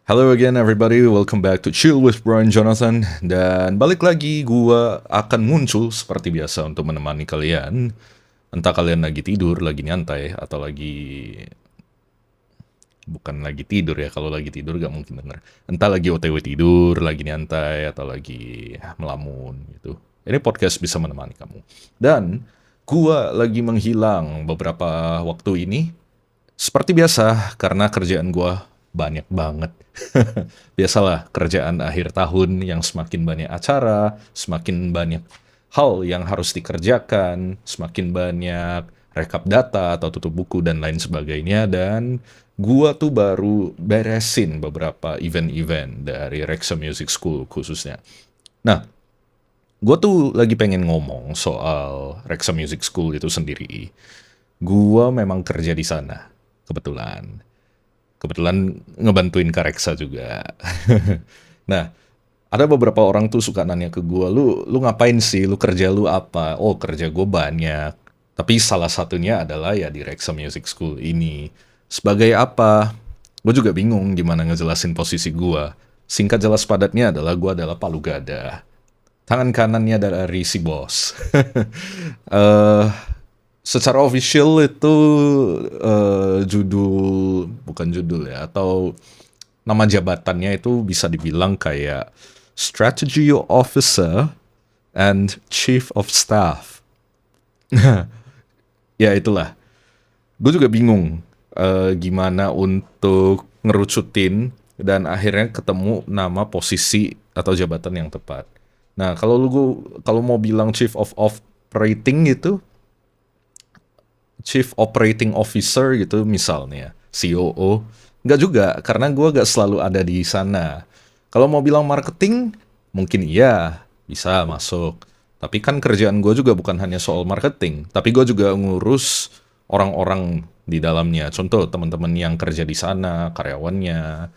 Hello again everybody, welcome back to Chill with Brian Jonathan. Dan balik lagi, gua akan muncul seperti biasa untuk menemani kalian. Entah kalian lagi tidur, lagi nyantai, atau lagi... Bukan lagi tidur ya, kalau lagi tidur gak mungkin denger. Entah lagi OTW tidur, lagi nyantai, atau lagi melamun gitu. Ini podcast bisa menemani kamu. Dan gua lagi menghilang beberapa waktu ini. Seperti biasa, karena kerjaan gua banyak banget. Biasalah, kerjaan akhir tahun yang semakin banyak acara, semakin banyak hal yang harus dikerjakan, semakin banyak rekap data atau tutup buku dan lain sebagainya. Dan gua tuh baru beresin beberapa event-event dari Reksa Music School khususnya. Nah, gua tuh lagi pengen ngomong soal Reksa Music School itu sendiri. Gua memang kerja di sana, kebetulan. Kebetulan ngebantuin Kak Reksa juga. Nah, ada beberapa orang tuh suka nanya ke gue, lu ngapain sih, lu kerja lu apa? Oh, kerja gue banyak. Tapi salah satunya adalah ya di Reksa Music School ini. Sebagai apa? Gue juga bingung gimana ngejelasin posisi gue. Singkat jelas padatnya adalah gue adalah palu gada. Tangan kanannya dari si bos. Eh, Secara official itu judul, bukan judul ya, atau nama jabatannya itu bisa dibilang kayak Strategy Officer and Chief of Staff. Ya itulah. Gue juga bingung gimana untuk ngerucutin dan akhirnya ketemu nama posisi atau jabatan yang tepat. Nah, kalau mau bilang Chief of Operating gitu, Chief Operating Officer gitu misalnya, COO. Nggak juga, karena gue nggak selalu ada di sana. Kalau mau bilang marketing, mungkin iya, bisa masuk. Tapi kan kerjaan gue juga bukan hanya soal marketing, tapi gue juga ngurus orang-orang di dalamnya. Contoh teman-teman yang kerja di sana, karyawannya,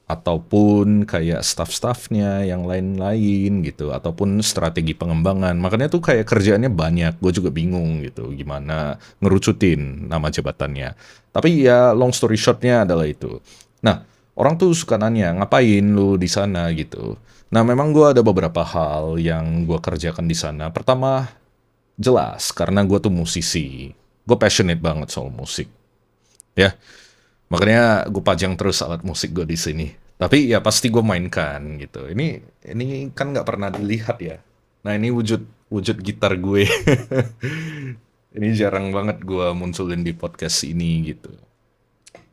ataupun kayak staff-staffnya yang lain-lain gitu, ataupun strategi pengembangan. Makanya tuh kayak kerjaannya banyak, gue juga bingung gitu gimana ngerucutin nama jabatannya. Tapi ya long story shortnya adalah itu. Nah, orang tuh suka nanya, ngapain lu di sana gitu. Nah, memang gue ada beberapa hal yang gue kerjakan di sana. Pertama, jelas karena gue tuh musisi. Gue passionate banget soal musik. Ya, makanya gue pajang terus alat musik gue di sini. Tapi ya pasti gue mainkan gitu. Ini kan nggak pernah dilihat ya. Nah ini wujud wujud gitar gue. Ini jarang banget gue munculin di podcast ini gitu.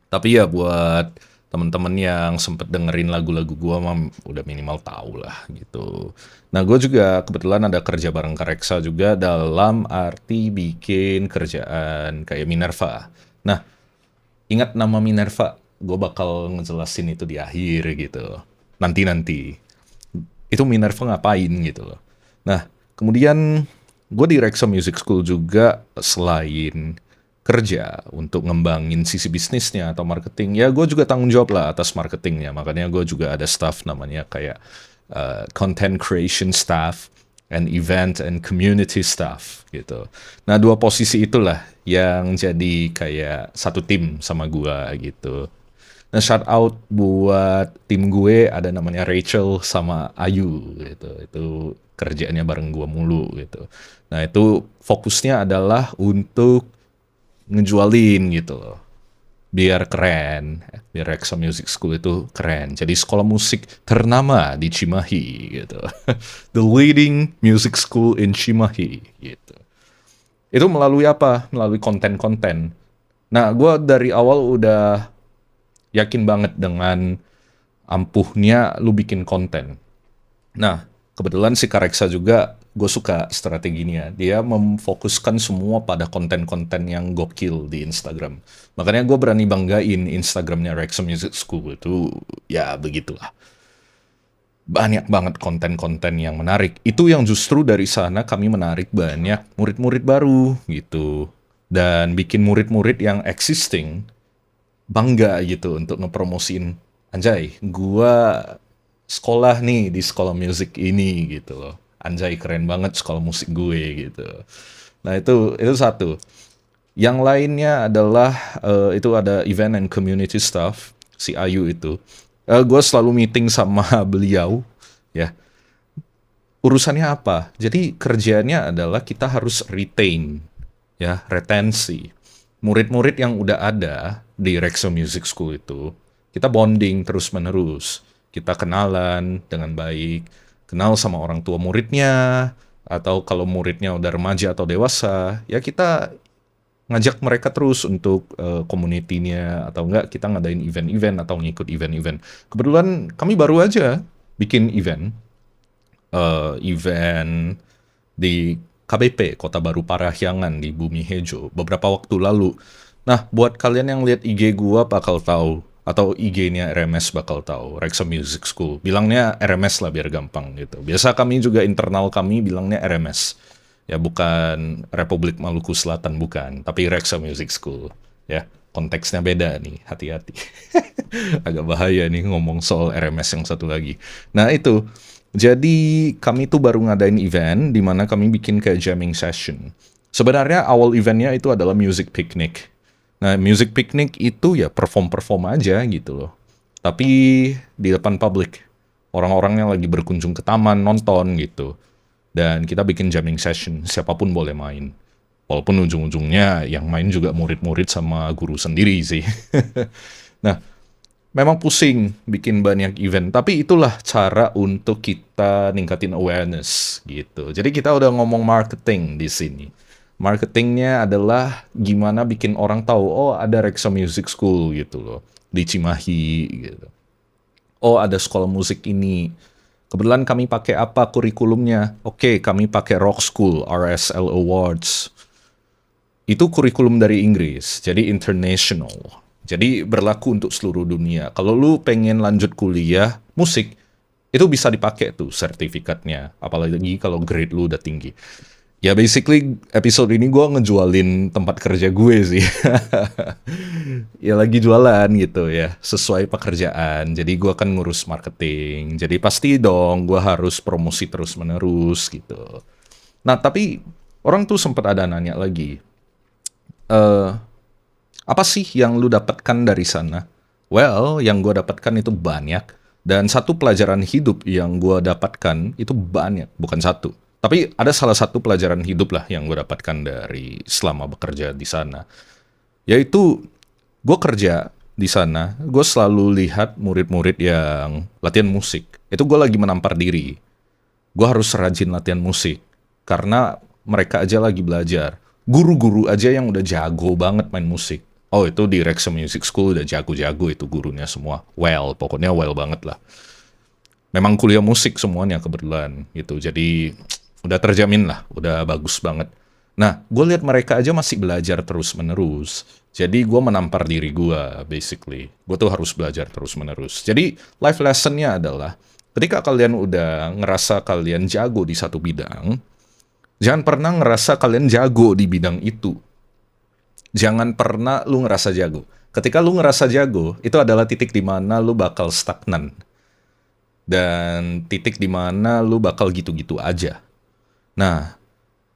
Tapi ya buat temen-temen yang sempet dengerin lagu-lagu gue mah udah minimal tahu lah gitu. Nah gue juga kebetulan ada kerja bareng Kak Reksa juga dalam arti bikin kerjaan kayak Minerva. Nah, ingat nama Minerva, gue bakal ngejelasin itu di akhir gitu. Nanti-nanti. Itu Minerva ngapain gitu loh. Nah, kemudian gue di Reksa Music School juga selain kerja untuk ngembangin sisi bisnisnya atau marketing, ya gue juga tanggung jawab lah atas marketingnya. Makanya gue juga ada staff namanya kayak content creation staff and event and community staff gitu. Nah, dua posisi itulah yang jadi kayak satu tim sama gua gitu. Nah, shout out buat tim gue ada namanya Rachel sama Ayu gitu. Itu kerjaannya bareng gua mulu gitu. Nah, itu fokusnya adalah untuk ngejualin gitu loh. Biar keren, biar Reksa Music School itu keren. Jadi sekolah musik ternama di Cimahi gitu. The leading music school in Cimahi gitu. Itu melalui apa? Melalui konten-konten. Nah, gue dari awal udah yakin banget dengan ampuhnya lu bikin konten. Nah, kebetulan si Kareksa juga gue suka strateginya. Dia memfokuskan semua pada konten-konten yang gokil di Instagram. Makanya gue berani banggain Instagramnya Reksa Music School itu ya begitulah. Banyak banget konten-konten yang menarik. Itu yang justru dari sana kami menarik banyak murid-murid baru gitu. Dan bikin murid-murid yang existing bangga gitu untuk ngepromosiin, anjay, gua sekolah nih di sekolah musik ini gitu loh. Anjay keren banget sekolah musik gue gitu. Nah itu satu. Yang lainnya adalah itu ada event and community staff si Ayu itu. Gue selalu meeting sama beliau, ya. Urusannya apa? Jadi kerjanya adalah kita harus retain, ya, retensi. Murid-murid yang udah ada di Rexo Music School itu, kita bonding terus-menerus. Kita kenalan dengan baik, kenal sama orang tua muridnya, atau kalau muridnya udah remaja atau dewasa, ya kita ngajak mereka terus untuk community-nya, atau enggak kita ngadain event-event atau ngikut event-event. Kebetulan kami baru aja bikin event di KBP, Kota Baru Parahyangan di Bumi Hejo, beberapa waktu lalu. Nah, buat kalian yang lihat IG gua bakal tahu, atau IG-nya RMS bakal tahu, Rexo Music School. Bilangnya RMS lah biar gampang gitu. Biasa kami juga internal kami bilangnya RMS. Ya bukan Republik Maluku Selatan, bukan, tapi Rexo Music School. Ya, konteksnya beda nih, hati-hati. Agak bahaya nih ngomong soal RMS yang satu lagi. Nah itu, jadi kami tuh baru ngadain event di mana kami bikin kayak jamming session. Sebenarnya awal eventnya itu adalah music picnic. Nah, music picnic itu ya perform-perform aja gitu loh. Tapi di depan publik. Orang-orang yang lagi berkunjung ke taman, nonton gitu. Dan kita bikin jamming session, siapapun boleh main. Walaupun ujung-ujungnya yang main juga murid-murid sama guru sendiri sih. Nah, memang pusing bikin banyak event, tapi itulah cara untuk kita ningkatin awareness gitu. Jadi kita udah ngomong marketing di sini. Marketingnya adalah gimana bikin orang tahu, oh ada Rexo Music School gitu loh, di Cimahi gitu. Oh ada sekolah musik ini. Kebetulan kami pakai apa kurikulumnya? Oke, kami pakai Rock School, RSL Awards. Itu kurikulum dari Inggris, jadi international. Jadi berlaku untuk seluruh dunia. Kalau lu pengen lanjut kuliah musik, itu bisa dipakai tuh sertifikatnya. Apalagi kalau grade lu udah tinggi. Ya basically episode ini gue ngejualin tempat kerja gue sih. Ya lagi jualan gitu ya, sesuai pekerjaan. Jadi gue kan ngurus marketing. Jadi pasti dong gue harus promosi terus-menerus gitu. Nah tapi orang tuh sempat ada nanya lagi, eh apa sih yang lu dapatkan dari sana? Well, yang gue dapatkan itu banyak. Dan satu pelajaran hidup yang gue dapatkan itu banyak, bukan satu. Tapi ada salah satu pelajaran hidup lah yang gue dapatkan dari selama bekerja di sana. Yaitu, gue kerja di sana, gue selalu lihat murid-murid yang latihan musik. Itu gue lagi menampar diri. Gue harus rajin latihan musik. Karena mereka aja lagi belajar. Guru-guru aja yang udah jago banget main musik. Oh itu di Rexo Music School udah jago-jago itu gurunya semua. Well, pokoknya well banget lah. Memang kuliah musik semuanya kebetulan gitu. Jadi udah terjamin lah, udah bagus banget. Nah, gue lihat mereka aja masih belajar terus-menerus. Jadi gue menampar diri gue, basically. Gue tuh harus belajar terus-menerus. Jadi life lessonnya adalah, ketika kalian udah ngerasa kalian jago di satu bidang, jangan pernah ngerasa kalian jago di bidang itu. Jangan pernah lu ngerasa jago. Ketika lu ngerasa jago, itu adalah titik di mana lu bakal stagnan. Dan titik di mana lu bakal gitu-gitu aja. Nah,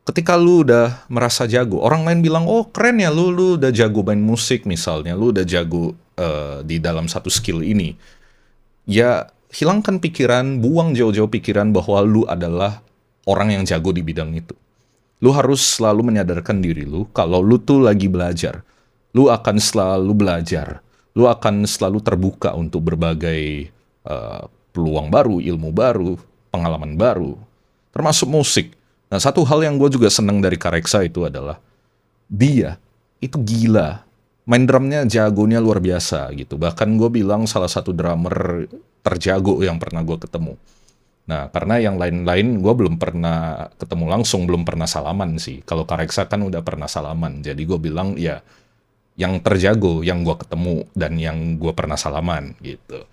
ketika lu udah merasa jago, orang lain bilang, oh keren ya lu udah jago main musik misalnya, lu udah jago di dalam satu skill ini. Ya, hilangkan pikiran, buang jauh-jauh pikiran bahwa lu adalah orang yang jago di bidang itu. Lu harus selalu menyadarkan diri lu kalau lu tuh lagi belajar. Lu akan selalu belajar. Lu akan selalu terbuka untuk berbagai peluang baru, ilmu baru, pengalaman baru. Termasuk musik. Nah, satu hal yang gue juga seneng dari Kareksa itu adalah dia itu gila. Main drumnya jagonya luar biasa gitu. Bahkan gue bilang salah satu drummer terjago yang pernah gue ketemu. Nah, karena yang lain-lain gue belum pernah ketemu langsung, belum pernah salaman sih. Kalau Kareksa kan udah pernah salaman. Jadi gue bilang, ya, yang terjago, yang gue ketemu, dan yang gue pernah salaman, gitu.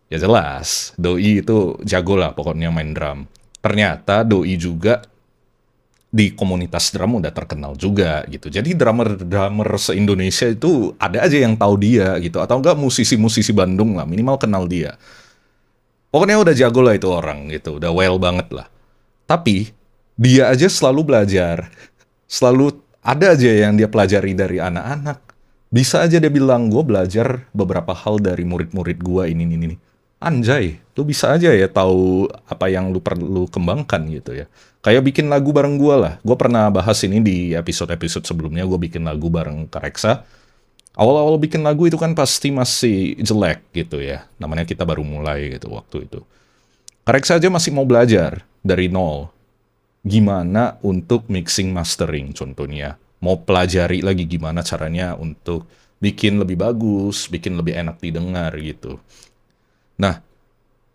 Ya jelas, Doi itu jago lah pokoknya main drum. Ternyata Doi juga di komunitas drum udah terkenal juga, gitu. Jadi drummer-drummer se-Indonesia itu ada aja yang tahu dia, gitu. Atau enggak musisi-musisi Bandung lah, minimal kenal dia. Pokoknya udah jago lah itu orang gitu, udah well banget lah. Tapi dia aja selalu belajar, selalu ada aja yang dia pelajari dari anak-anak, Bisa aja dia bilang, gue belajar beberapa hal dari murid-murid gue ini. Anjay, lu bisa aja ya tahu apa yang lu perlu kembangkan gitu ya. Kayak bikin lagu bareng gue lah. Gue pernah bahas ini di episode-episode sebelumnya, gue bikin lagu bareng Kak Reksa. Awal-awal bikin lagu itu kan pasti masih jelek gitu ya. Namanya kita baru mulai gitu waktu itu. Kak Reksa aja masih mau belajar dari nol. Gimana untuk mixing mastering contohnya. Mau pelajari lagi gimana caranya untuk bikin lebih bagus, bikin lebih enak didengar gitu. Nah,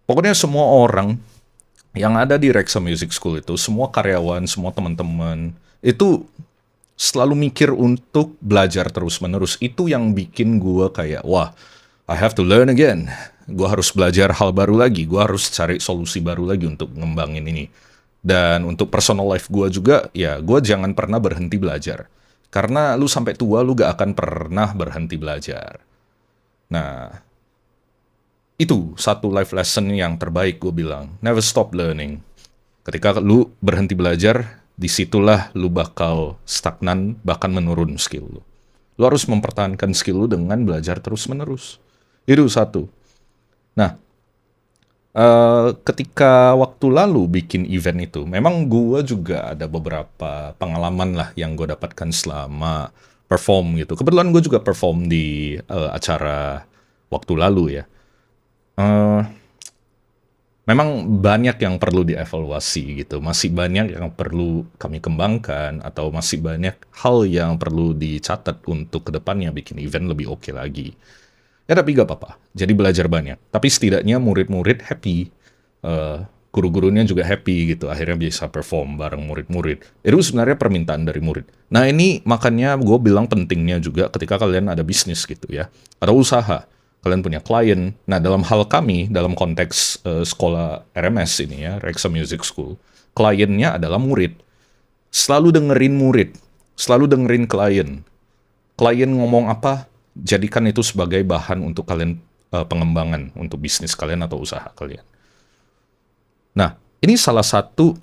pokoknya semua orang yang ada di Reksa Music School itu, semua karyawan, semua teman-teman, itu selalu mikir untuk belajar terus-menerus. Itu yang bikin gue kayak, wah, I have to learn again. Gue harus belajar hal baru lagi. Gue harus cari solusi baru lagi untuk ngembangin ini. Dan untuk personal life gue juga, ya gue jangan pernah berhenti belajar. Karena lu sampai tua, lu gak akan pernah berhenti belajar. Nah, itu satu life lesson yang terbaik gue bilang. Never stop learning. Ketika lu berhenti belajar, disitulah lu bakal stagnan, bahkan menurun skill lu. Lu harus mempertahankan skill lu dengan belajar terus-menerus. Itu satu. Nah, ketika waktu lalu bikin event itu, memang gue juga ada beberapa pengalaman lah yang gue dapatkan selama perform gitu. Kebetulan gue juga perform di acara waktu lalu ya. Eh, Memang banyak yang perlu dievaluasi gitu, masih banyak yang perlu kami kembangkan, atau masih banyak hal yang perlu dicatat untuk kedepannya bikin event lebih oke lagi. Ya tapi gak apa-apa, jadi belajar banyak. Tapi setidaknya murid-murid happy, eh, guru-gurunya juga happy gitu, akhirnya bisa perform bareng murid-murid. Itu sebenarnya permintaan dari murid. Nah ini makanya gue bilang pentingnya juga ketika kalian ada bisnis gitu ya, ada usaha, kalian punya klien. Nah dalam hal kami, dalam konteks sekolah RMS ini ya, Reksa Music School, kliennya adalah murid. Selalu dengerin murid, selalu dengerin klien. Klien ngomong apa, jadikan itu sebagai bahan untuk kalian pengembangan untuk bisnis kalian atau usaha kalian. Nah, ini salah satu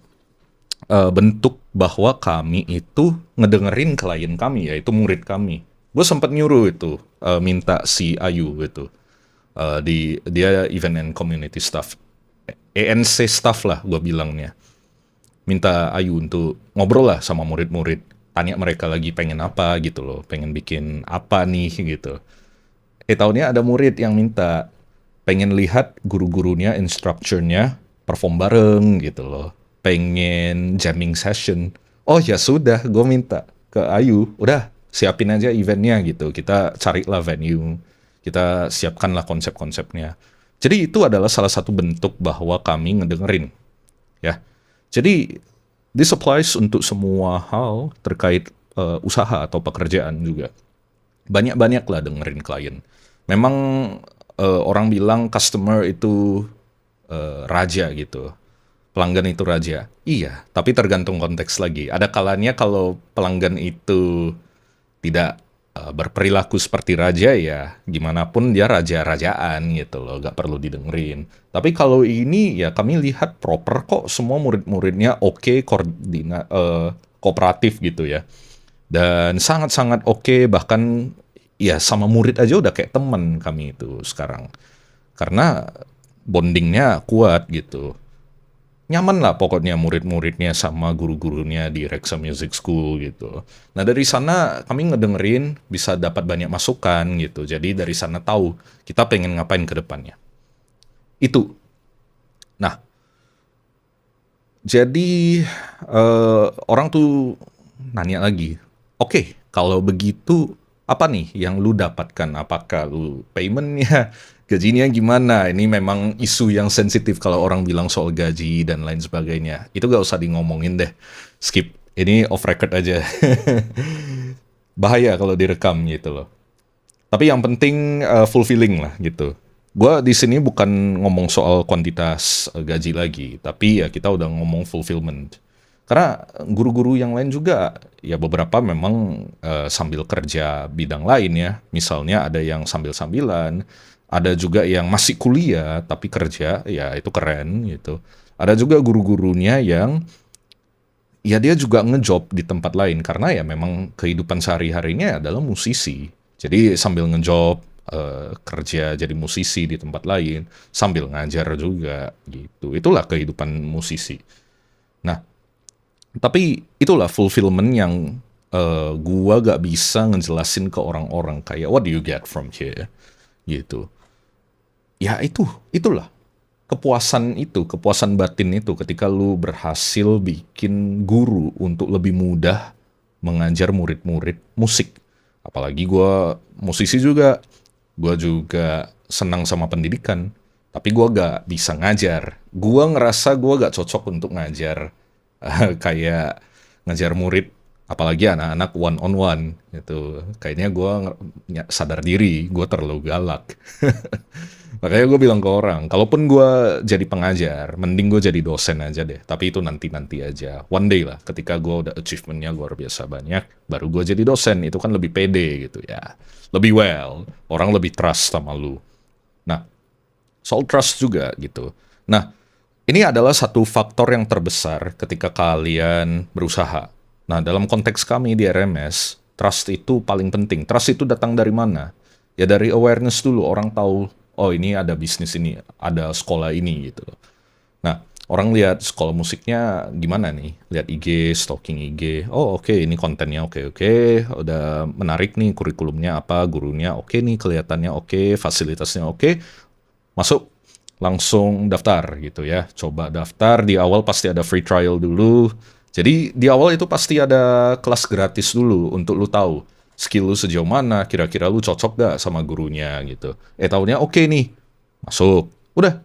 bentuk bahwa kami itu ngedengerin klien kami, yaitu murid kami. Gue sempat nyuruh itu, minta si Ayu itu, dia event and community staff, ENC staff lah gue bilangnya. Minta Ayu untuk ngobrol lah sama murid-murid, tanya mereka lagi pengen apa gitu loh, pengen bikin apa nih gitu. Tahunnya ada murid yang minta pengen lihat guru-gurunya, instructurnya perform bareng gitu loh. Pengen jamming session. Oh ya sudah, gue minta ke Ayu, udah siapin aja eventnya gitu. Kita carilah venue, kita siapkanlah konsep-konsepnya. Jadi itu adalah salah satu bentuk bahwa kami ngedengerin. Ya, jadi this applies untuk semua hal terkait usaha atau pekerjaan juga. Banyak-banyak lah dengerin klien. Memang orang bilang customer itu raja gitu. Pelanggan itu raja. Iya, tapi tergantung konteks lagi. Ada kalanya kalau pelanggan itu tidak berperilaku seperti raja, ya gimana pun dia raja-rajaan gitu loh, gak perlu didengerin. Tapi kalau ini ya kami lihat proper kok, semua murid-muridnya oke, kooperatif gitu ya. Dan sangat-sangat oke, bahkan ya sama murid aja udah kayak teman kami itu sekarang. Karena bondingnya kuat gitu. Nyaman lah pokoknya murid-muridnya sama guru-gurunya di Reksa Music School gitu. Nah dari sana kami ngedengerin, bisa dapat banyak masukan gitu. Jadi dari sana tahu kita pengen ngapain ke depannya. Itu. Nah, jadi orang tuh nanya lagi, oke, kalau begitu apa nih yang lu dapatkan? Apakah lu paymentnya, gajinya gimana? Ini memang isu yang sensitif kalau orang bilang soal gaji dan lain sebagainya. Itu gak usah di ngomongin deh, skip. Ini off record aja. Bahaya kalau direkam gitu loh. Tapi yang penting fulfilling lah gitu. Gua di sini bukan ngomong soal kuantitas gaji lagi, tapi ya kita udah ngomong fulfillment. Karena guru-guru yang lain juga, ya beberapa memang sambil kerja bidang lain ya. Misalnya ada yang sambil-sambilan, ada juga yang masih kuliah tapi kerja, ya itu keren gitu. Ada juga guru-gurunya yang ya dia juga ngejob di tempat lain karena ya memang kehidupan sehari-harinya adalah musisi. Jadi sambil ngejob, kerja jadi musisi di tempat lain, sambil ngajar juga gitu. Itulah kehidupan musisi. Nah, tapi itulah fulfillment yang gua gak bisa ngejelasin ke orang-orang kayak what do you get from here gitu. Ya itulah kepuasan batin itu ketika lu berhasil bikin guru untuk lebih mudah mengajar murid-murid musik. Apalagi gua musisi juga, gua juga senang sama pendidikan, tapi gua gak bisa ngajar. Gua ngerasa gua gak cocok untuk ngajar kayak ngajar murid, apalagi anak-anak one on one gitu. Kayaknya gue sadar diri gue terlalu galak. Makanya gue bilang ke orang, kalaupun gue jadi pengajar, mending gue jadi dosen aja deh. Tapi itu nanti-nanti aja. One day lah, ketika gue udah achievementnya luar biasa banyak, baru gue jadi dosen. Itu kan lebih pede gitu ya. Lebih well, orang lebih trust sama lu. Nah, soal trust juga gitu. Nah, ini adalah satu faktor yang terbesar ketika kalian berusaha. Nah, dalam konteks kami di RMS, trust itu paling penting. Trust itu datang dari mana? Ya dari awareness dulu, orang tahu, oh ini ada bisnis ini, ada sekolah ini gitu loh. Nah, orang lihat sekolah musiknya gimana nih? Lihat IG, stalking IG. Oh oke, ini kontennya oke, udah menarik nih, kurikulumnya apa, gurunya oke nih, kelihatannya oke, fasilitasnya oke. Masuk, langsung daftar gitu ya. Coba daftar, di awal pasti ada free trial dulu. Jadi di awal itu pasti ada kelas gratis dulu untuk lu tahu skill lu sejauh mana, kira-kira lu cocok gak sama gurunya gitu. Taunya oke nih, masuk. Udah,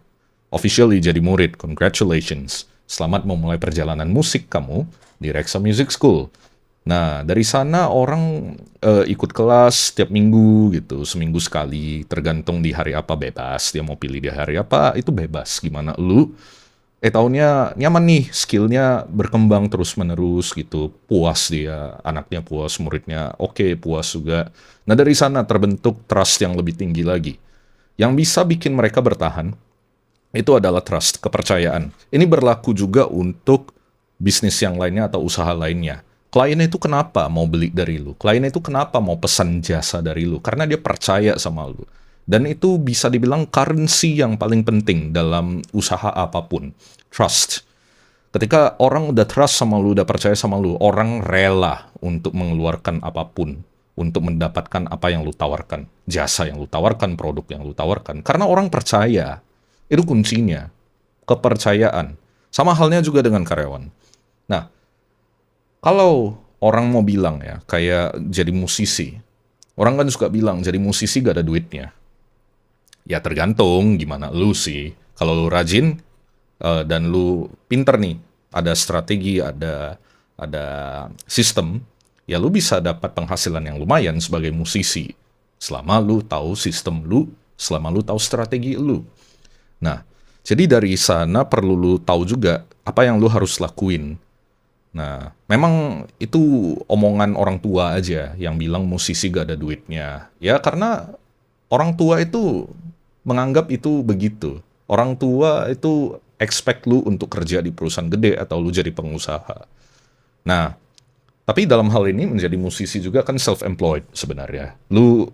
officially jadi murid, congratulations. Selamat memulai perjalanan musik kamu di Reksa Music School. Nah, dari sana orang ikut kelas setiap minggu gitu, seminggu sekali, tergantung di hari apa bebas. Dia mau pilih di hari apa, itu bebas. Gimana lu? Tahunnya nyaman nih, skillnya berkembang terus-menerus gitu. Puas dia, anaknya puas, muridnya oke, puas juga. Nah, dari sana terbentuk trust yang lebih tinggi lagi. Yang bisa bikin mereka bertahan, itu adalah trust, kepercayaan. Ini berlaku juga untuk bisnis yang lainnya atau usaha lainnya. Klien itu kenapa mau beli dari lu? Klien itu kenapa mau pesan jasa dari lu? Karena dia percaya sama lu. Dan itu bisa dibilang currency yang paling penting dalam usaha apapun. Trust. Ketika orang udah trust sama lu, udah percaya sama lu, orang rela untuk mengeluarkan apapun untuk mendapatkan apa yang lu tawarkan. Jasa yang lu tawarkan, produk yang lu tawarkan. Karena orang percaya. Itu kuncinya. Kepercayaan. Sama halnya juga dengan karyawan. Nah, kalau orang mau bilang ya, kayak jadi musisi, orang kan suka bilang jadi musisi gak ada duitnya. Ya tergantung gimana lu sih. Kalau lu rajin dan lu pinter nih, ada strategi, ada sistem, ya lu bisa dapat penghasilan yang lumayan sebagai musisi. Selama lu tahu sistem lu, selama lu tahu strategi lu. Nah, jadi dari sana perlu lu tahu juga apa yang lu harus lakuin. Nah, memang itu omongan orang tua aja yang bilang musisi gak ada duitnya. Ya karena orang tua itu menganggap itu begitu. Orang tua itu expect lu untuk kerja di perusahaan gede atau lu jadi pengusaha. Nah, tapi dalam hal ini menjadi musisi juga kan self-employed sebenarnya. Lu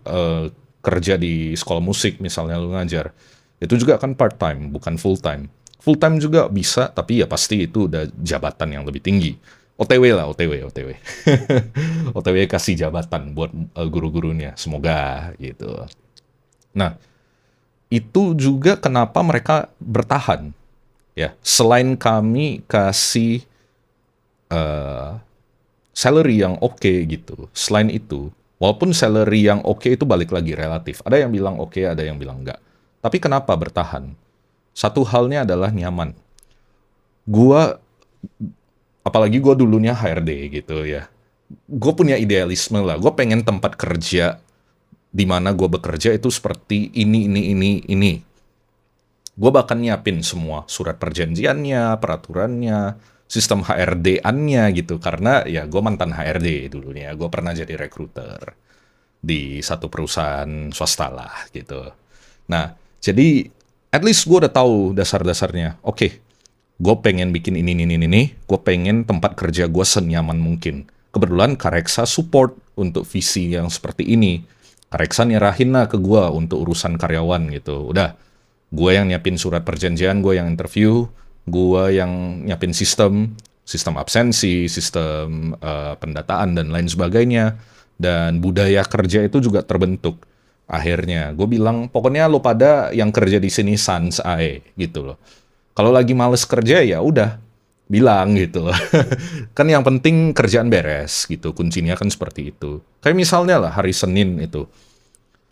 kerja di sekolah musik misalnya lu ngajar. Itu juga kan part-time, bukan full-time. Full-time juga bisa, tapi ya pasti itu udah jabatan yang lebih tinggi. OTW lah, OTW. OTW kasih jabatan buat guru-gurunya, semoga gitu. Nah, itu juga kenapa mereka bertahan. Ya, selain kami kasih salary yang oke gitu. Selain itu, walaupun salary yang oke itu balik lagi relatif. Ada yang bilang oke, ada yang bilang enggak. Tapi kenapa bertahan? Satu halnya adalah nyaman. Gua, apalagi gue dulunya HRD gitu ya. Gue punya idealisme lah. Gue pengen tempat kerja di mana gue bekerja itu seperti ini. Gue bahkan nyiapin semua surat perjanjiannya, peraturannya, sistem HRD-annya gitu. Karena ya gue mantan HRD dulunya. Gue pernah jadi recruiter di satu perusahaan swasta lah gitu. Nah, jadi at least gue udah tahu dasar-dasarnya. Oke, gue pengen bikin ini. Gue pengen tempat kerja gue senyaman mungkin. Kebetulan Kareksa support untuk visi yang seperti ini. Reksa nyerahin lah ke gua untuk urusan karyawan gitu. Udah, gua yang nyiapin surat perjanjian, gua yang interview, gua yang nyiapin sistem absensi, sistem pendataan dan lain sebagainya. Dan budaya kerja itu juga terbentuk. Akhirnya, gue bilang, pokoknya lo pada yang kerja di sini sans ae gitu loh. Kalau lagi males kerja ya udah bilang gitu loh. Kan yang penting kerjaan beres gitu. Kuncinya kan seperti itu. Kayak misalnya lah hari Senin itu.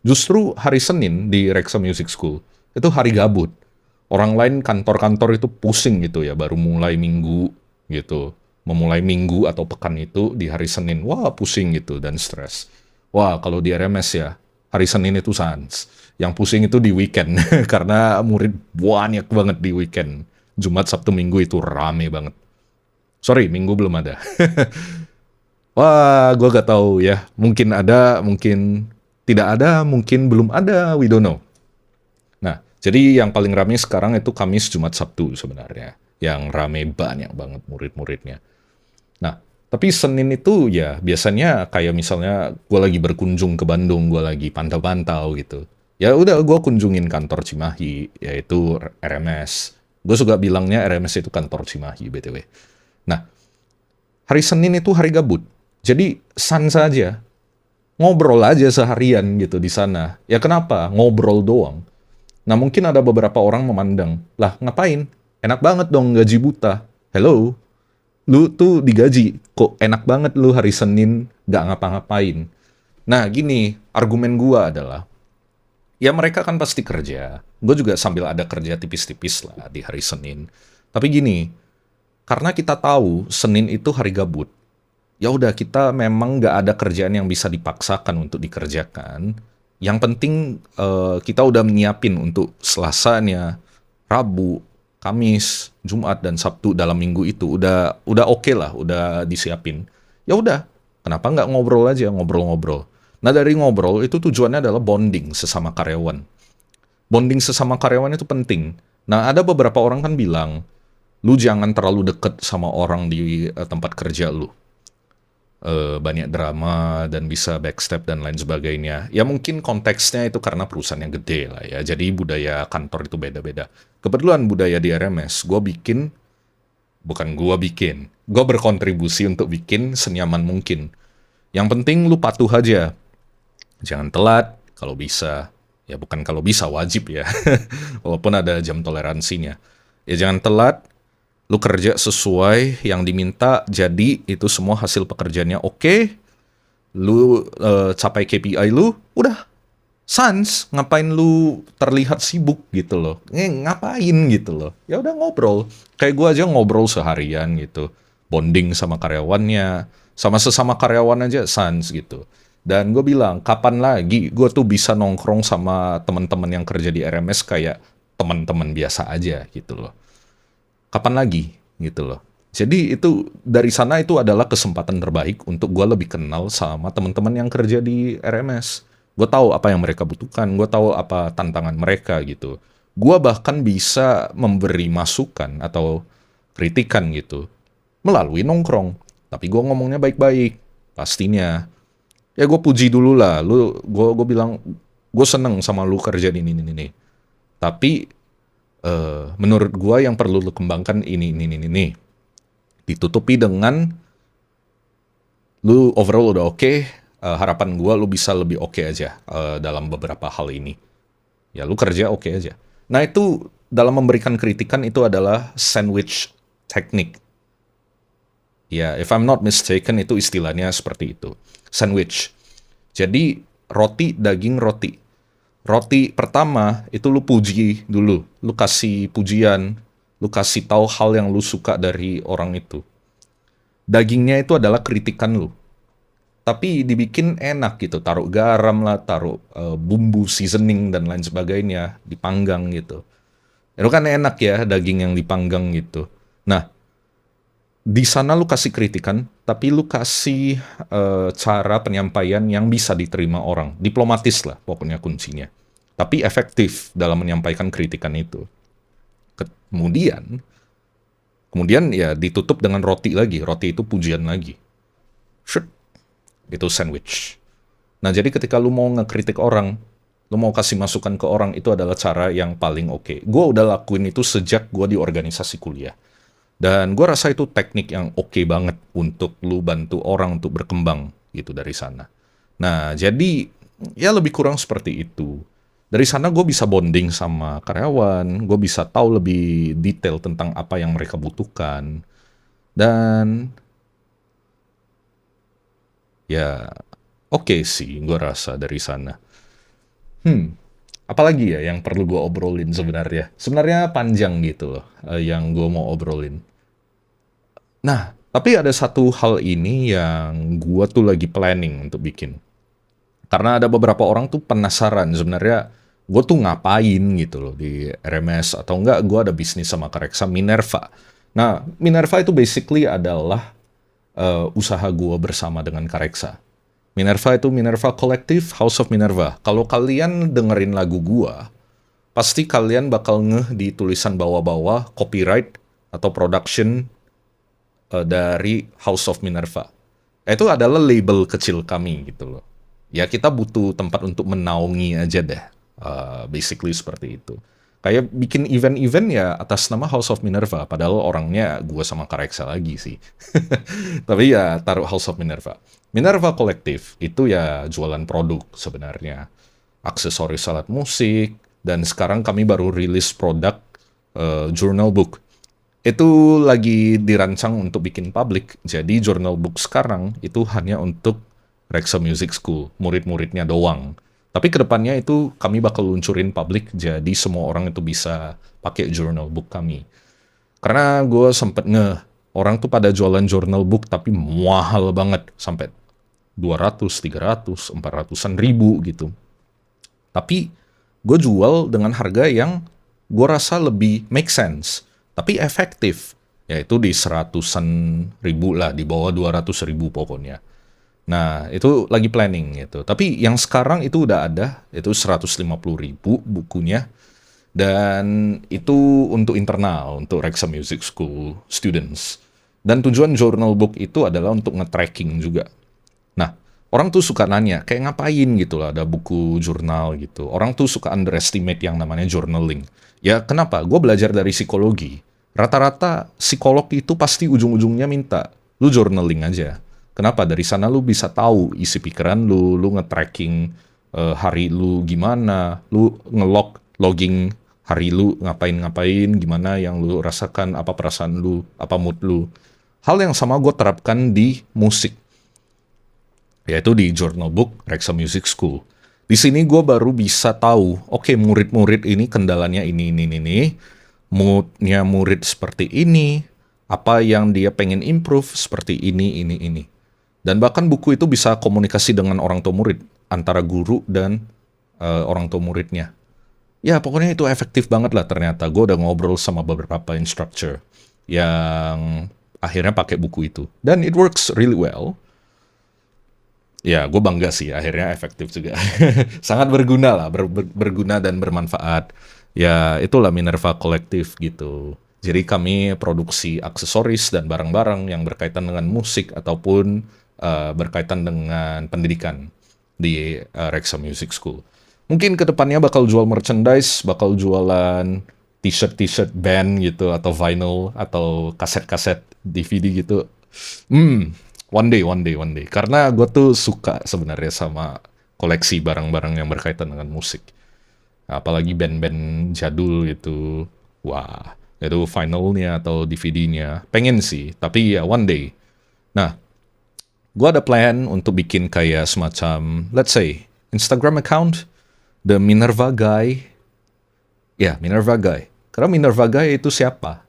Justru hari Senin di Reksa Music School itu hari gabut. Orang lain kantor-kantor itu pusing gitu ya, baru mulai minggu gitu. Memulai minggu atau pekan itu di hari Senin. Wah, pusing gitu dan stres. Wah, kalau di RMS ya, hari Senin itu sans. Yang pusing itu di weekend karena murid banyak banget di weekend. Jumat, Sabtu, Minggu itu rame banget. Sorry, Minggu belum ada. Wah, gue gak tahu ya. Mungkin ada, mungkin tidak ada, mungkin belum ada. We don't know. Nah, jadi yang paling rame sekarang itu Kamis, Jumat, Sabtu sebenarnya. Yang rame banyak banget murid-muridnya. Nah, tapi Senin itu ya biasanya kayak misalnya gue lagi berkunjung ke Bandung, gue lagi pantau-pantau gitu. Ya udah gue kunjungin kantor Cimahi, yaitu RMS. Gue suka bilangnya RMS itu kantor Cimahi, BTW. Nah, hari Senin itu hari gabut. Jadi sans saja, ngobrol aja seharian gitu di sana. Ya kenapa? Ngobrol doang. Nah mungkin ada beberapa orang memandang, lah ngapain? Enak banget dong gaji buta. Hello, lu tuh digaji, kok enak banget lu hari Senin gak ngapa-ngapain. Nah gini, argumen gua adalah, ya mereka kan pasti kerja. Gue juga sambil ada kerja tipis-tipis lah di hari Senin. Tapi gini, karena kita tahu Senin itu hari gabut, ya udah kita memang nggak ada kerjaan yang bisa dipaksakan untuk dikerjakan. Yang penting kita udah menyiapin untuk Selasanya, Rabu, Kamis, Jumat dan Sabtu dalam minggu itu udah oke lah, udah disiapin. Ya udah, kenapa nggak ngobrol aja, ngobrol-ngobrol. Nah dari ngobrol itu tujuannya adalah bonding sesama karyawan. Bonding sesama karyawan itu penting. Nah ada beberapa orang kan bilang, lu jangan terlalu deket sama orang di tempat kerja lu. Banyak drama dan bisa backstep dan lain sebagainya. Ya mungkin konteksnya itu karena perusahaan yang gede lah ya. Jadi budaya kantor itu beda-beda. Kebetulan budaya di RMS, gue berkontribusi untuk bikin senyaman mungkin. Yang penting lu patuh aja. Jangan telat kalau bisa. Ya bukan kalau bisa, wajib ya. Walaupun ada jam toleransinya. Ya jangan telat, lu kerja sesuai yang diminta, jadi itu semua hasil pekerjaannya oke, lu capai KPI lu, udah sans, ngapain lu terlihat sibuk gitu loh, ngapain gitu loh, ya udah ngobrol, kayak gua aja ngobrol seharian gitu, bonding sama karyawannya, sama sesama karyawan aja sans gitu. Dan gue bilang, kapan lagi gue tuh bisa nongkrong sama teman-teman yang kerja di RMS kayak teman-teman biasa aja gitu loh. Kapan lagi gitu loh. Jadi itu dari sana itu adalah kesempatan terbaik untuk gue lebih kenal sama teman-teman yang kerja di RMS. Gue tahu apa yang mereka butuhkan, gue tahu apa tantangan mereka gitu. Gue bahkan bisa memberi masukan atau kritikan gitu melalui nongkrong. Tapi gue ngomongnya baik-baik, pastinya. Ya gue puji dulu lah, gue bilang gue seneng sama lu kerja di ini. Tapi menurut gua yang perlu lu kembangkan ini. Ditutupi dengan lu overall udah oke, harapan gua lu bisa lebih oke aja dalam beberapa hal ini. Ya lu kerja oke aja. Nah itu dalam memberikan kritikan itu adalah sandwich technique. Ya, if I'm not mistaken itu istilahnya seperti itu. Sandwich. Jadi roti, daging, roti. Roti pertama itu lu puji dulu, lu kasih pujian, lu kasih tahu hal yang lu suka dari orang itu. Dagingnya itu adalah kritikan lu, tapi dibikin enak gitu, taruh garam lah, taruh bumbu seasoning dan lain sebagainya, dipanggang gitu. Itu kan enak ya daging yang dipanggang gitu. Nah, di sana lu kasih kritikan, tapi lu kasih cara penyampaian yang bisa diterima orang, diplomatis lah pokoknya kuncinya. Tapi efektif dalam menyampaikan kritikan itu. Kemudian ya ditutup dengan roti lagi. Roti itu pujian lagi. Shoot. Itu sandwich. Nah, jadi ketika lu mau ngekritik orang, lu mau kasih masukan ke orang, itu adalah cara yang paling oke. Gue udah lakuin itu sejak gue di organisasi kuliah. Dan gue rasa itu teknik yang oke banget untuk lu bantu orang untuk berkembang gitu dari sana. Nah, jadi ya lebih kurang seperti itu. Dari sana gue bisa bonding sama karyawan, gue bisa tahu lebih detail tentang apa yang mereka butuhkan. Dan ya oke sih gue rasa dari sana. Apalagi ya yang perlu gue obrolin sebenarnya. Sebenarnya panjang gitu loh yang gue mau obrolin. Nah, tapi ada satu hal ini yang gue tuh lagi planning untuk bikin. Karena ada beberapa orang tuh penasaran sebenarnya gue tuh ngapain gitu loh di RMS atau enggak gue ada bisnis sama Kareksa Minerva. Nah, Minerva itu basically adalah usaha gue bersama dengan Kareksa. Minerva itu Minerva Collective House of Minerva. Kalau kalian dengerin lagu gue, pasti kalian bakal ngeh di tulisan bawah-bawah copyright atau production dari House of Minerva. Itu adalah label kecil kami gitu loh. Ya kita butuh tempat untuk menaungi aja deh. Basically seperti itu. Kayak bikin event-event ya atas nama House of Minerva. Padahal orangnya gue sama Kareksa lagi sih. Tapi ya taruh House of Minerva. Minerva Collective itu ya jualan produk sebenarnya. Aksesoris alat musik. Dan sekarang kami baru rilis produk journal book. Itu lagi dirancang untuk bikin public. Jadi journal book sekarang itu hanya untuk Reksa Music School, murid-muridnya doang. Tapi kedepannya itu kami bakal luncurin public, jadi semua orang itu bisa pakai journal book kami. Karena gue sempet orang tuh pada jualan journal book tapi mahal banget, sampai 200, 300, 400-an ribu gitu. Tapi gue jual dengan harga yang gue rasa lebih make sense, tapi efektif. Yaitu di 100-an ribu lah, di bawah 200 ribu pokoknya. Nah, itu lagi planning gitu. Tapi yang sekarang itu udah ada, itu 150 ribu bukunya. Dan itu untuk internal, untuk Reksa Music School students. Dan tujuan journal book itu adalah untuk nge-tracking juga. Nah, orang tuh suka nanya, kayak ngapain gitu lah ada buku jurnal gitu. Orang tuh suka underestimate yang namanya journaling. Ya kenapa? Gue belajar dari psikologi. Rata-rata psikolog itu pasti ujung-ujungnya minta, lu journaling aja. Kenapa? Dari sana lu bisa tahu isi pikiran lu nge-tracking hari lu gimana, lu logging hari lu ngapain-ngapain, gimana yang lu rasakan, apa perasaan lu, apa mood lu. Hal yang sama gue terapkan di musik, yaitu di journal book Reksa Music School. Di sini gue baru bisa tahu, oke, murid-murid ini kendalanya ini. Moodnya murid seperti ini, apa yang dia pengen improve seperti ini. Dan bahkan buku itu bisa komunikasi dengan orang tua murid, antara guru dan orang tua muridnya. Ya pokoknya itu efektif banget lah ternyata. Gue udah ngobrol sama beberapa instructor yang akhirnya pakai buku itu. Dan it works really well. Ya, gue bangga sih, akhirnya efektif juga. Sangat berguna lah, berguna dan bermanfaat. Ya, itulah Minerva Collective gitu. Jadi kami produksi aksesoris dan barang-barang yang berkaitan dengan musik ataupun berkaitan dengan pendidikan di Reksa Music School. Mungkin kedepannya bakal jual merchandise, bakal jualan t-shirt band gitu, atau vinyl, atau kaset-kaset DVD gitu. One day. Karena gue tuh suka sebenarnya sama koleksi barang-barang yang berkaitan dengan musik. Apalagi band-band jadul gitu. Wah, itu vinylnya atau DVD-nya. Pengen sih, tapi ya one day. Nah, gue ada plan untuk bikin kayak semacam, let's say, Instagram account, The Minerva Guy. Ya, Minerva Guy. Karena Minerva Guy itu siapa?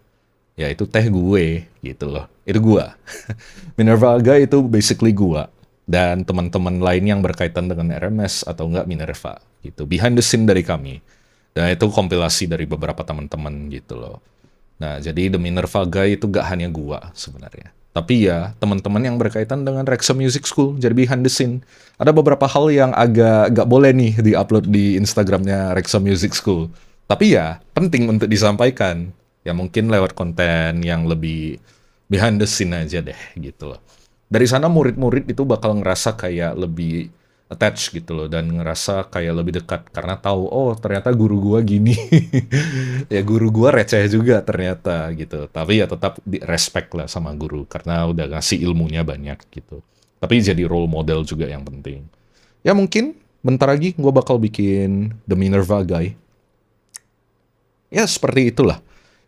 Ya itu teh gue gitu loh. Itu gua. Minerva Guy itu basically gua dan teman-teman lain yang berkaitan dengan RMS atau enggak Minerva gitu. Behind the scene dari kami. Dan itu kompilasi dari beberapa teman-teman gitu loh. Nah, jadi The Minerva Guy itu gak hanya gua sebenarnya. Tapi ya, teman-teman yang berkaitan dengan Reksa Music School, jadi behind the scene. Ada beberapa hal yang agak gak boleh nih di-upload di Instagramnya Reksa Music School. Tapi ya, penting untuk disampaikan. Ya mungkin lewat konten yang lebih behind the scene aja deh gitu loh. Dari sana murid-murid itu bakal ngerasa kayak lebih attach gitu loh dan ngerasa kayak lebih dekat karena tahu oh ternyata guru gua gini. Ya guru gua receh juga ternyata gitu. Tapi ya tetap di respect lah sama guru karena udah ngasih ilmunya banyak gitu. Tapi jadi role model juga yang penting. Ya mungkin bentar lagi gua bakal bikin The Minerva Guy. Ya seperti itulah.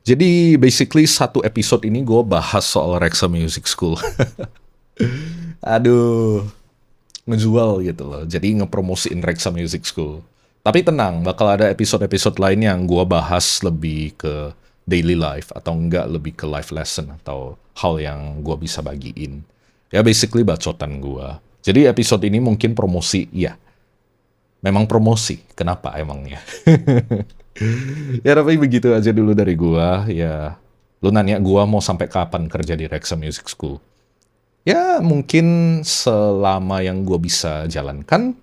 Jadi basically satu episode ini gue bahas soal Rexa Music School. Aduh, ngejual gitu loh. Jadi ngepromosiin Rexa Music School. Tapi tenang, bakal ada episode-episode lain yang gue bahas lebih ke daily life atau enggak lebih ke life lesson atau hal yang gue bisa bagiin. Ya basically bacotan gue. Jadi episode ini mungkin promosi, ya. Memang promosi. Kenapa emangnya? Ya tapi begitu aja dulu dari gua. Ya, lu nanya gua mau sampai kapan kerja di Rexa Music School. Ya mungkin selama yang gua bisa jalankan,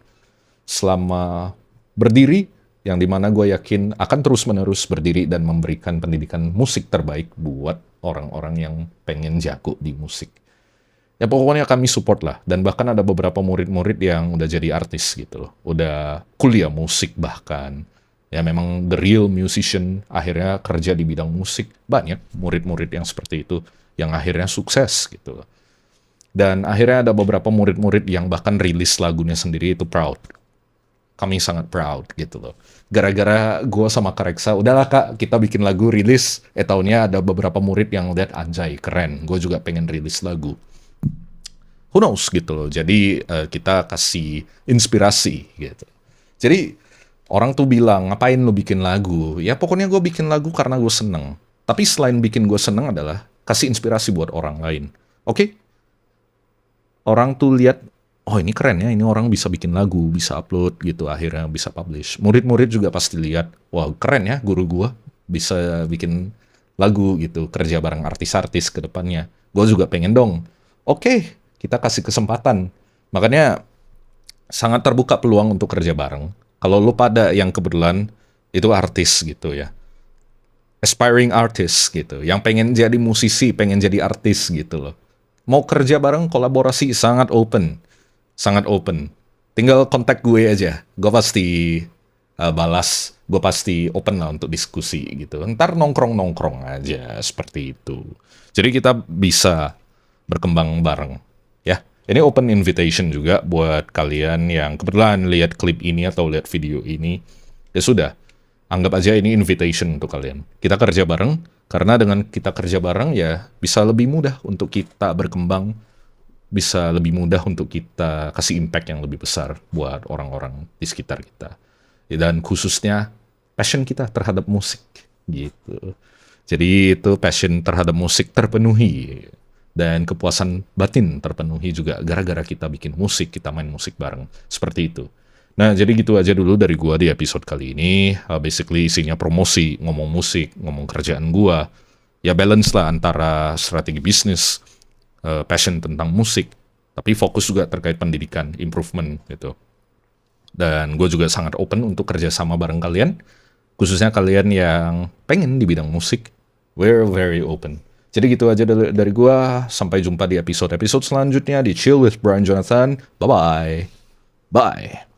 selama berdiri, yang dimana gue yakin akan terus-menerus berdiri dan memberikan pendidikan musik terbaik buat orang-orang yang pengen jago di musik. Ya pokoknya kami support lah, dan bahkan ada beberapa murid-murid yang udah jadi artis gitu loh. Udah kuliah musik bahkan. Ya memang the real musician akhirnya kerja di bidang musik. Banyak murid-murid yang seperti itu, yang akhirnya sukses gitu loh. Dan akhirnya ada beberapa murid-murid yang bahkan rilis lagunya sendiri itu proud. Kami sangat proud gitu loh. Gara-gara gue sama Kak Reksa, udahlah Kak, kita bikin lagu rilis. Tahunnya ada beberapa murid yang lihat anjay, keren. Gue juga pengen rilis lagu. Who knows gitu loh. Jadi kita kasih inspirasi gitu. Jadi orang tuh bilang, ngapain lu bikin lagu? Ya pokoknya gue bikin lagu karena gue seneng. Tapi selain bikin gue seneng adalah kasih inspirasi buat orang lain. Oke? Orang tuh lihat, oh ini keren ya, ini orang bisa bikin lagu, bisa upload gitu, akhirnya bisa publish. Murid-murid juga pasti lihat, wah keren ya guru gue bisa bikin lagu gitu, kerja bareng artis-artis ke depannya. Gue juga pengen dong. Oke, kita kasih kesempatan. Makanya sangat terbuka peluang untuk kerja bareng. Kalau lu pada yang kebetulan itu artis gitu ya, aspiring artist gitu, yang pengen jadi musisi, pengen jadi artis gitu loh. Mau kerja bareng, kolaborasi sangat open, sangat open. Tinggal kontak gue aja, gue pasti balas, gue pasti open lah untuk diskusi gitu. Ntar nongkrong-nongkrong aja seperti itu. Jadi kita bisa berkembang bareng ya. Ini open invitation juga buat kalian yang kebetulan lihat klip ini atau lihat video ini. Ya sudah, anggap aja ini invitation untuk kalian. Kita kerja bareng, karena dengan kita kerja bareng ya bisa lebih mudah untuk kita berkembang, bisa lebih mudah untuk kita kasih impact yang lebih besar buat orang-orang di sekitar kita. Ya, dan khususnya passion kita terhadap musik gitu. Jadi itu passion terhadap musik terpenuhi. Dan kepuasan batin terpenuhi juga gara-gara kita bikin musik, kita main musik bareng. Seperti itu. Nah, jadi gitu aja dulu dari gua di episode kali ini. Basically isinya promosi, ngomong musik, ngomong kerjaan gua. Ya balance lah antara strategi bisnis, passion tentang musik, tapi fokus juga terkait pendidikan, improvement gitu. Dan gue juga sangat open untuk kerjasama bareng kalian, khususnya kalian yang pengen di bidang musik. We're very open. Jadi gitu aja dari gua. Sampai jumpa di episode-episode selanjutnya di Chill with Brian Jonathan. Bye-bye. Bye.